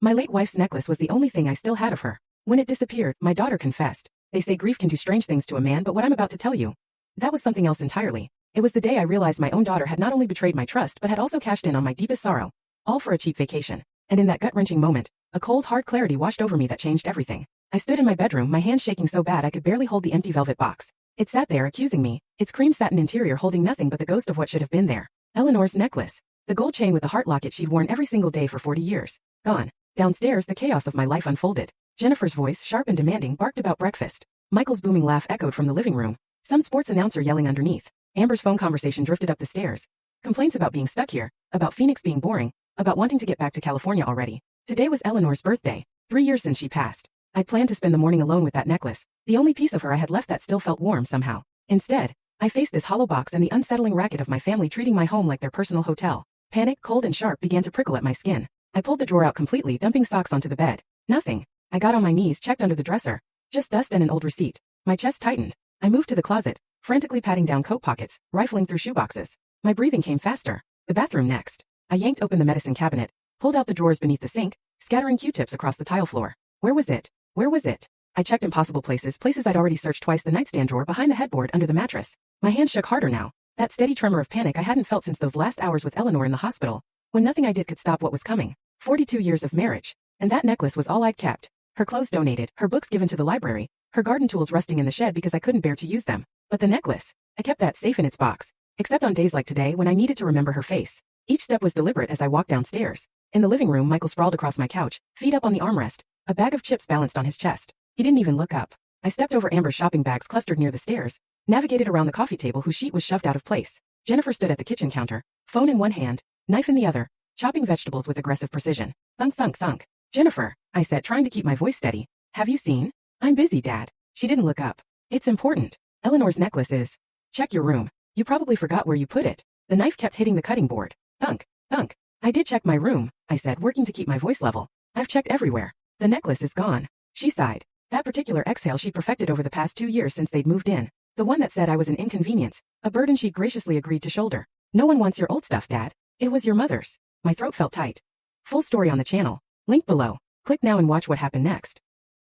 My late wife's necklace was the only thing I still had of her. When it disappeared, my daughter confessed. They say grief can do strange things to a man, but what I'm about to tell you, that was something else entirely. It was the day I realized my own daughter had not only betrayed my trust but had also cashed in on my deepest sorrow. All for a cheap vacation. And in that gut-wrenching moment, a cold, hard clarity washed over me that changed everything. I stood in my bedroom, my hands shaking so bad I could barely hold the empty velvet box. It sat there accusing me, its cream satin interior holding nothing but the ghost of what should have been there. Eleanor's necklace. The gold chain with the heart locket she'd worn every single day for 40 years. Gone. Downstairs, the chaos of my life unfolded. Jennifer's voice, sharp and demanding, barked about breakfast. Michael's booming laugh echoed from the living room. Some sports announcer yelling underneath. Amber's phone conversation drifted up the stairs. Complaints about being stuck here, about Phoenix being boring, about wanting to get back to California already. Today was Eleanor's birthday. 3 years since she passed. I'd planned to spend the morning alone with that necklace, the only piece of her I had left that still felt warm somehow. Instead, I faced this hollow box and the unsettling racket of my family treating my home like their personal hotel. Panic, cold and sharp, began to prickle at my skin. I pulled the drawer out completely, dumping socks onto the bed. Nothing. I got on my knees, checked under the dresser. Just dust and an old receipt. My chest tightened. I moved to the closet, frantically patting down coat pockets, rifling through shoeboxes. My breathing came faster. The bathroom next. I yanked open the medicine cabinet, pulled out the drawers beneath the sink, scattering Q-tips across the tile floor. Where was it? Where was it? I checked impossible places I'd already searched twice, the nightstand drawer behind the headboard under the mattress. My hand shook harder now. That steady tremor of panic I hadn't felt since those last hours with Eleanor in the hospital, when nothing I did could stop what was coming. 42 years of marriage. And that necklace was all I'd kept. Her clothes donated, her books given to the library, her garden tools rusting in the shed because I couldn't bear to use them. But the necklace, I kept that safe in its box. Except on days like today when I needed to remember her face. Each step was deliberate as I walked downstairs. In the living room, Michael sprawled across my couch, feet up on the armrest, a bag of chips balanced on his chest. He didn't even look up. I stepped over Amber's shopping bags clustered near the stairs, navigated around the coffee table whose sheet was shoved out of place. Jennifer stood at the kitchen counter, phone in one hand, knife in the other, chopping vegetables with aggressive precision. Thunk, thunk, thunk. Jennifer, I said, trying to keep my voice steady. Have you seen? I'm busy, Dad. She didn't look up. It's important. Eleanor's necklace is. Check your room. You probably forgot where you put it. The knife kept hitting the cutting board. Thunk, thunk. I did check my room, I said, working to keep my voice level. I've checked everywhere. The necklace is gone. She sighed. That particular exhale she perfected over the past 2 years since they'd moved in. The one that said I was an inconvenience, a burden she'd graciously agreed to shoulder. No one wants your old stuff, Dad. It was your mother's. My throat felt tight. Full story on the channel. Link below. Click now and watch what happened next.